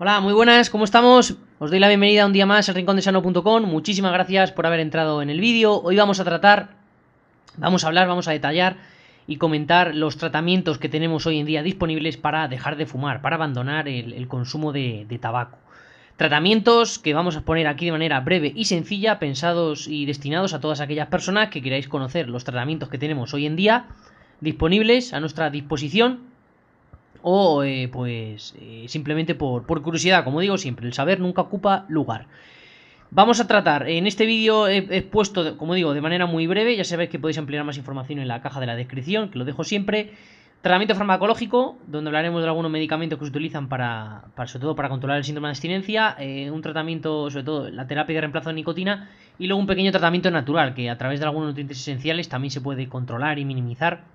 Hola, muy buenas, ¿cómo estamos? Os doy la bienvenida un día más al rincondesano.com. Muchísimas gracias por haber entrado en el vídeo. Hoy vamos a vamos a detallar y comentar los tratamientos que tenemos hoy en día disponibles para dejar de fumar, para abandonar el consumo de tabaco. Tratamientos que vamos a poner aquí de manera breve y sencilla, pensados y destinados a todas aquellas personas que queráis conocer los tratamientos que tenemos hoy en día disponibles a nuestra disposición o simplemente por curiosidad. Como digo siempre, el saber nunca ocupa lugar. Vamos a tratar, en este vídeo he puesto, como digo, de manera muy breve, ya sabéis que podéis ampliar más información en la caja de la descripción, que lo dejo siempre. Tratamiento farmacológico, donde hablaremos de algunos medicamentos que se utilizan sobre todo para controlar el síndrome de abstinencia, un tratamiento, sobre todo la terapia de reemplazo de nicotina, y luego un pequeño tratamiento natural, que a través de algunos nutrientes esenciales también se puede controlar y minimizar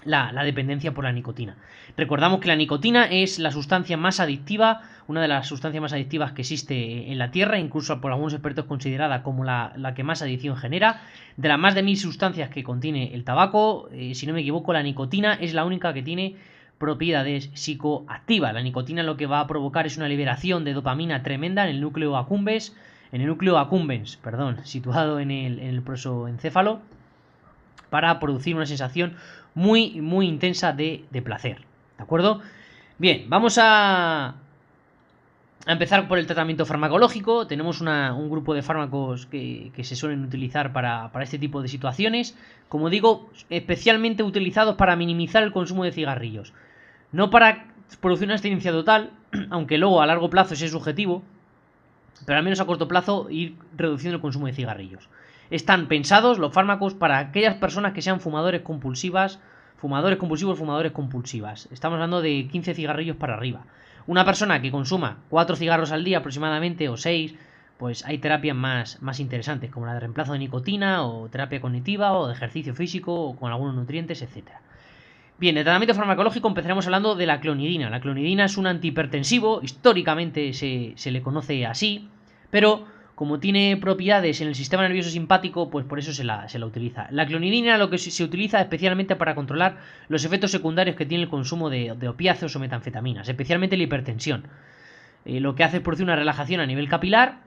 la dependencia por la nicotina. Recordamos que la nicotina es la sustancia más adictiva, una de las sustancias más adictivas que existe en la Tierra, incluso por algunos expertos considerada como la que más adicción genera. De las más de 1000 sustancias que contiene el tabaco, si no me equivoco, la nicotina es la única que tiene propiedades psicoactivas. La nicotina lo que va a provocar es una liberación de dopamina tremenda en el núcleo accumbens, situado en el prosoencéfalo, para producir una sensación muy intensa de placer. ¿De acuerdo? Bien, vamos a empezar por el tratamiento farmacológico. Tenemos un grupo de fármacos que se suelen utilizar para este tipo de situaciones. Como digo, especialmente utilizados para minimizar el consumo de cigarrillos. No para producir una abstinencia total, aunque luego a largo plazo ese es subjetivo, pero al menos a corto plazo ir reduciendo el consumo de cigarrillos. Están pensados los fármacos para aquellas personas que sean fumadores compulsivos, fumadores compulsivas. Estamos hablando de 15 cigarrillos para arriba. Una persona que consuma 4 cigarros al día aproximadamente, o 6, pues hay terapias más interesantes, como la de reemplazo de nicotina, o terapia cognitiva, o de ejercicio físico, o con algunos nutrientes, etc. Bien, de tratamiento farmacológico empezaremos hablando de la clonidina. La clonidina es un antihipertensivo, históricamente se le conoce así, pero como tiene propiedades en el sistema nervioso simpático, pues por eso se la utiliza. La clonidina lo que se utiliza especialmente para controlar los efectos secundarios que tiene el consumo de opiáceos o metanfetaminas, especialmente la hipertensión. Lo que hace es producir una relajación a nivel capilar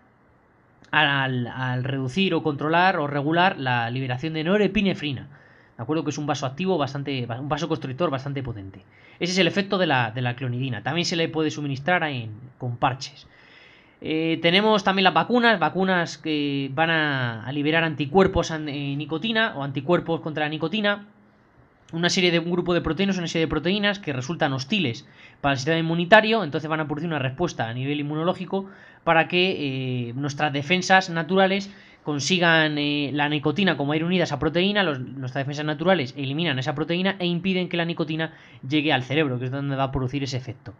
al reducir o controlar o regular la liberación de norepinefrina. De acuerdo, que es un vasoactivo un vasoconstrictor bastante potente. Ese es el efecto de la clonidina. También se le puede suministrar con parches. Tenemos también las vacunas que van a liberar anticuerpos nicotina o anticuerpos contra la nicotina. Un grupo de proteínas, una serie de proteínas que resultan hostiles para el sistema inmunitario, entonces van a producir una respuesta a nivel inmunológico para que nuestras defensas naturales consigan la nicotina como ir unida a esa proteína. Nuestras defensas naturales eliminan esa proteína e impiden que la nicotina llegue al cerebro, que es donde va a producir ese efecto.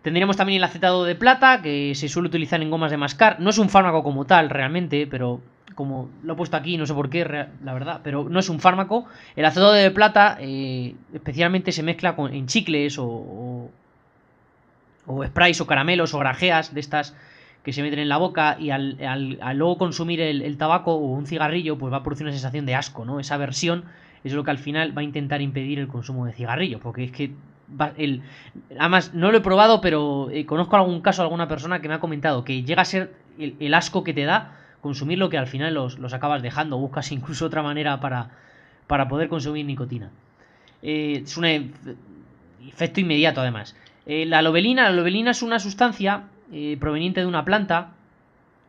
Tendríamos también el acetato de plata, que se suele utilizar en gomas de mascar. No es un fármaco como tal realmente, pero como lo he puesto aquí, no sé por qué, la verdad, pero no es un fármaco. El acetato de plata especialmente se mezcla en chicles o sprays o caramelos o grajeas de estas que se meten en la boca, y al luego consumir el tabaco o un cigarrillo, pues va a producir una sensación de asco, ¿no? Esa aversión es lo que al final va a intentar impedir el consumo de cigarrillo, porque es que además no lo he probado, pero conozco algún caso de alguna persona que me ha comentado que llega a ser el asco que te da consumir, lo que al final los acabas dejando. Buscas incluso otra manera para poder consumir nicotina. Es un efecto inmediato además. La lobelia es una sustancia proveniente de una planta,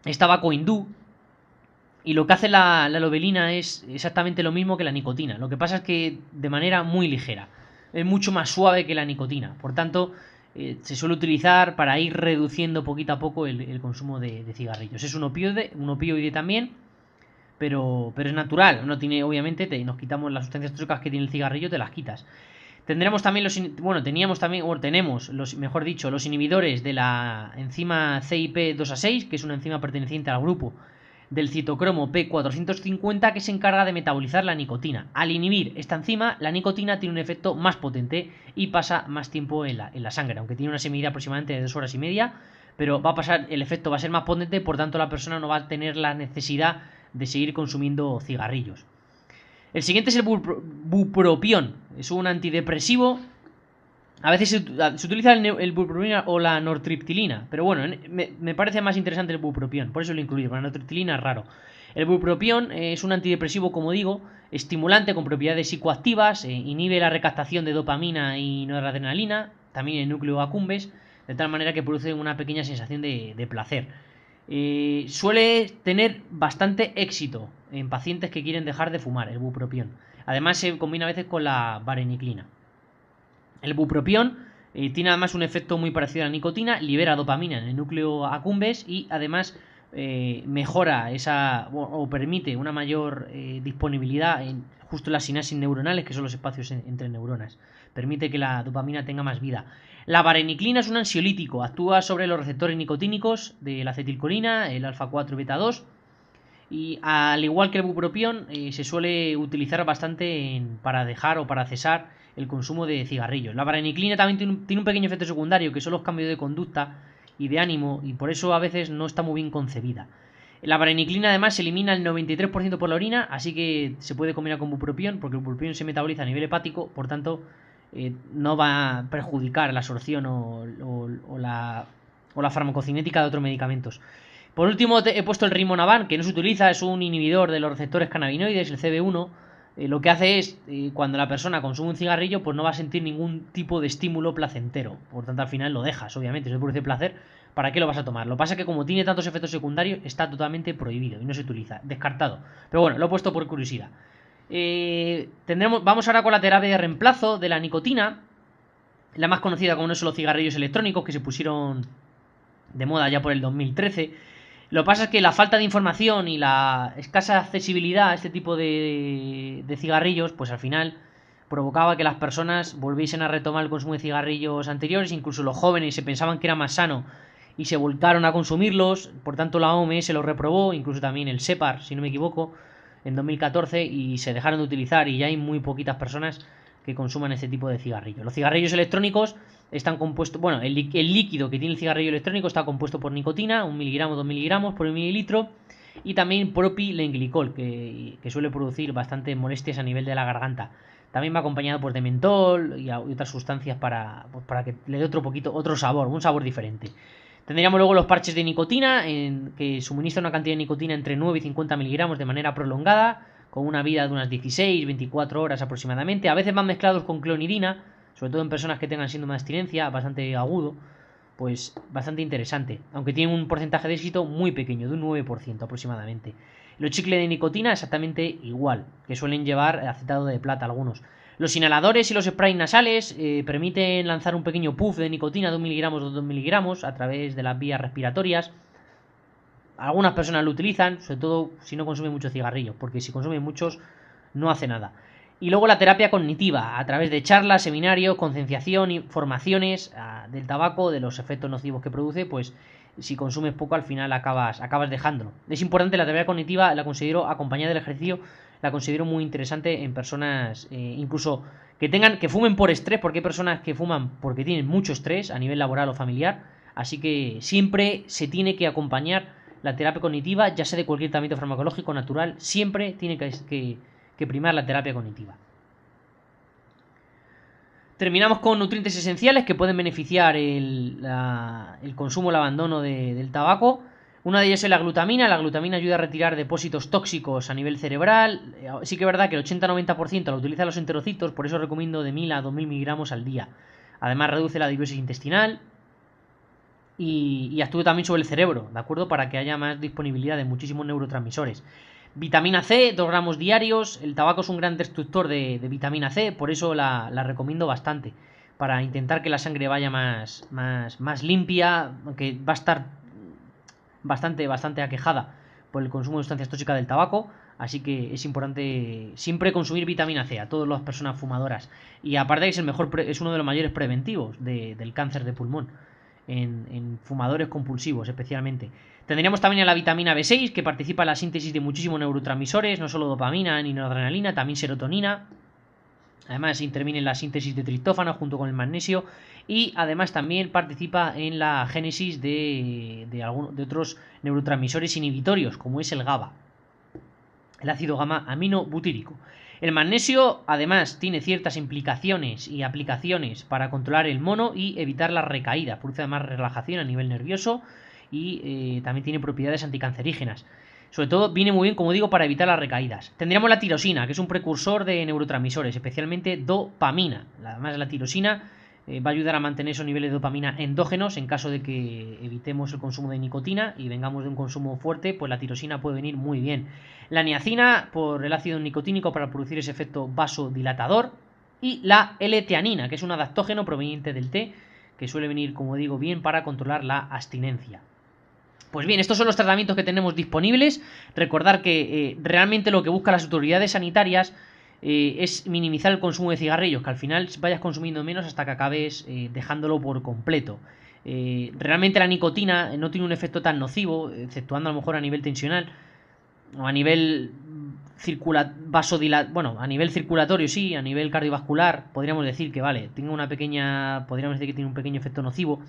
es tabaco hindú, y lo que hace la lobelia es exactamente lo mismo que la nicotina. Lo que pasa es que de manera muy ligera. Es mucho más suave que la nicotina. Por tanto, se suele utilizar para ir reduciendo poquito a poco el consumo de cigarrillos. Es un opioide también, pero es natural. No tiene, obviamente, nos quitamos las sustancias tóxicas que tiene el cigarrillo, te las quitas. Tenemos los inhibidores de la enzima CYP2A6, que es una enzima perteneciente al grupo del citocromo P450, que se encarga de metabolizar la nicotina. Al inhibir esta enzima, la nicotina tiene un efecto más potente y pasa más tiempo en la sangre, aunque tiene una semilla aproximadamente de 2 horas y media, pero el efecto va a ser más potente, por tanto la persona no va a tener la necesidad de seguir consumiendo cigarrillos. El siguiente es el bupropión. Es un antidepresivo A veces se utiliza el bupropión o la nortriptilina, pero bueno, me parece más interesante el bupropión, por eso lo he incluido, la nortriptilina es raro. El bupropión es un antidepresivo, como digo, estimulante con propiedades psicoactivas, inhibe la recaptación de dopamina y noradrenalina, también el núcleo accumbens, de tal manera que produce una pequeña sensación de placer. Suele tener bastante éxito en pacientes que quieren dejar de fumar, el bupropión. Además se combina a veces con la vareniclina. El bupropión tiene además un efecto muy parecido a la nicotina, libera dopamina en el núcleo accumbens y además mejora o permite una mayor disponibilidad en justo las sinapsis neuronales, que son los espacios entre neuronas. Permite que la dopamina tenga más vida. La vareniclina es un ansiolítico, actúa sobre los receptores nicotínicos de la acetilcolina, el alfa 4 y beta 2. Y al igual que el bupropión, se suele utilizar bastante para dejar o para cesar el consumo de cigarrillos. La vareniclina también tiene un pequeño efecto secundario, que son los cambios de conducta y de ánimo, y por eso a veces no está muy bien concebida. La vareniclina además se elimina el 93% por la orina, así que se puede combinar con bupropión, porque el bupropión se metaboliza a nivel hepático, por tanto no va a perjudicar la absorción o la farmacocinética de otros medicamentos. Por último he puesto el rimonabant, que no se utiliza, es un inhibidor de los receptores cannabinoides, el CB1. Lo que hace es, cuando la persona consume un cigarrillo, pues no va a sentir ningún tipo de estímulo placentero. Por tanto, al final lo dejas, obviamente, si no te produce placer, ¿para qué lo vas a tomar? Lo que pasa es que como tiene tantos efectos secundarios, está totalmente prohibido y no se utiliza, descartado. Pero bueno, lo he puesto por curiosidad. Vamos ahora con la terapia de reemplazo de la nicotina, la más conocida como no son los cigarrillos electrónicos, que se pusieron de moda ya por el 2013. Lo que pasa es que la falta de información y la escasa accesibilidad a este tipo de cigarrillos, pues al final provocaba que las personas volviesen a retomar el consumo de cigarrillos anteriores, incluso los jóvenes se pensaban que era más sano y se volcaron a consumirlos, por tanto la OMS lo reprobó, incluso también el SEPAR, si no me equivoco, en 2014, y se dejaron de utilizar y ya hay muy poquitas personas que consuman este tipo de cigarrillos. Los cigarrillos electrónicos están compuestos, bueno, el líquido que tiene el cigarrillo electrónico está compuesto por nicotina, 1 miligramo, 2 miligramos por un mililitro, y también propilenglicol, que suele producir bastantes molestias a nivel de la garganta. También va acompañado por de mentol y otras sustancias para que le dé otro sabor, un sabor diferente. Tendríamos luego los parches de nicotina, que suministran una cantidad de nicotina entre 9 y 50 miligramos de manera prolongada, con una vida de unas 16-24 horas aproximadamente. A veces van mezclados con clonidina, sobre todo en personas que tengan síndrome de abstinencia, bastante agudo, pues bastante interesante. Aunque tiene un porcentaje de éxito muy pequeño, de un 9% aproximadamente. Los chicles de nicotina exactamente igual, que suelen llevar acetato de plata algunos. Los inhaladores y los sprays nasales permiten lanzar un pequeño puff de nicotina de 1 miligramos o 2 miligramos a través de las vías respiratorias. Algunas personas lo utilizan, sobre todo si no consumen muchos cigarrillos, porque si consumen muchos no hace nada. Y luego la terapia cognitiva, a través de charlas, seminarios, concienciación y formaciones del tabaco, de los efectos nocivos que produce, pues si consumes poco al final acabas dejándolo. Es importante la terapia cognitiva, la considero acompañada del ejercicio, la considero muy interesante en personas incluso que fumen por estrés, porque hay personas que fuman porque tienen mucho estrés a nivel laboral o familiar, así que siempre se tiene que acompañar la terapia cognitiva, ya sea de cualquier tratamiento farmacológico natural, siempre tiene que primar la terapia cognitiva. Terminamos con nutrientes esenciales que pueden beneficiar el consumo o el abandono del tabaco. Una de ellas es la glutamina. La glutamina ayuda a retirar depósitos tóxicos a nivel cerebral. Sí que es verdad que el 80-90% lo utilizan los enterocitos, por eso recomiendo de 1000 a 2000 miligramos al día. Además reduce la disbiosis intestinal y actúa también sobre el cerebro, ¿de acuerdo? Para que haya más disponibilidad de muchísimos neurotransmisores. Vitamina C, 2 gramos diarios. El tabaco es un gran destructor de vitamina C, por eso la recomiendo bastante. Para intentar que la sangre vaya más limpia, aunque va a estar bastante aquejada por el consumo de sustancias tóxicas del tabaco. Así que es importante siempre consumir vitamina C a todas las personas fumadoras. Y aparte que es uno de los mayores preventivos del cáncer de pulmón. En fumadores compulsivos especialmente. Tendríamos también a la vitamina B6, que participa en la síntesis de muchísimos neurotransmisores, no solo dopamina ni noradrenalina, también serotonina. Además interviene en la síntesis de triptófano junto con el magnesio y además también participa en la génesis de otros neurotransmisores inhibitorios, como es el GABA, el ácido gamma aminobutírico. El magnesio, además, tiene ciertas implicaciones y aplicaciones para controlar el mono y evitar las recaídas. Produce además relajación a nivel nervioso y también tiene propiedades anticancerígenas. Sobre todo viene muy bien, como digo, para evitar las recaídas. Tendríamos la tirosina, que es un precursor de neurotransmisores, especialmente dopamina. Además, la tirosina va a ayudar a mantener esos niveles de dopamina endógenos en caso de que evitemos el consumo de nicotina y vengamos de un consumo fuerte, pues la tirosina puede venir muy bien. La niacina por el ácido nicotínico para producir ese efecto vasodilatador y la L-teanina, que es un adaptógeno proveniente del té, que suele venir, como digo, bien para controlar la abstinencia. Pues bien, estos son los tratamientos que tenemos disponibles. Recordar que realmente lo que buscan las autoridades sanitarias es minimizar el consumo de cigarrillos, que al final vayas consumiendo menos hasta que acabes dejándolo por completo. Realmente la nicotina no tiene un efecto tan nocivo, exceptuando a lo mejor a nivel tensional o a nivel a nivel circulatorio sí, a nivel cardiovascular podríamos decir que vale, podríamos decir que tiene un pequeño efecto nocivo,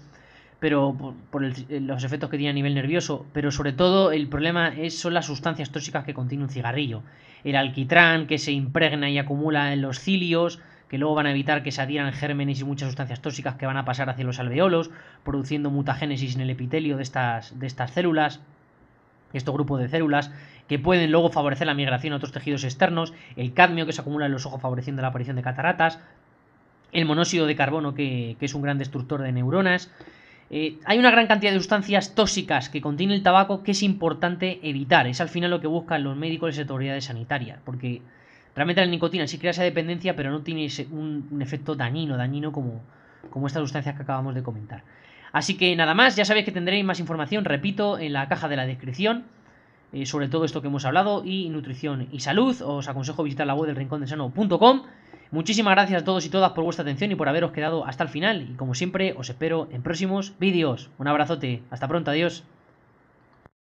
pero por los efectos que tiene a nivel nervioso, pero sobre todo el problema son las sustancias tóxicas que contiene un cigarrillo. El alquitrán que se impregna y acumula en los cilios, que luego van a evitar que se adhieran gérmenes y muchas sustancias tóxicas que van a pasar hacia los alveolos, produciendo mutagénesis en el epitelio de estas células, estos grupos de células, que pueden luego favorecer la migración a otros tejidos externos, el cadmio que se acumula en los ojos favoreciendo la aparición de cataratas, el monóxido de carbono que es un gran destructor de neuronas. Hay una gran cantidad de sustancias tóxicas que contiene el tabaco que es importante evitar. Es al final lo que buscan los médicos y las autoridades sanitarias, porque realmente la nicotina sí crea esa dependencia, pero no tiene un efecto dañino como estas sustancias que acabamos de comentar. Así que nada más, ya sabéis que tendréis más información, repito, en la caja de la descripción, sobre todo esto que hemos hablado, y nutrición y salud. Os aconsejo visitar la web del rincondelsano.com. Muchísimas gracias a todos y todas por vuestra atención y por haberos quedado hasta el final. Y como siempre, os espero en próximos vídeos. Un abrazote. Hasta pronto. Adiós.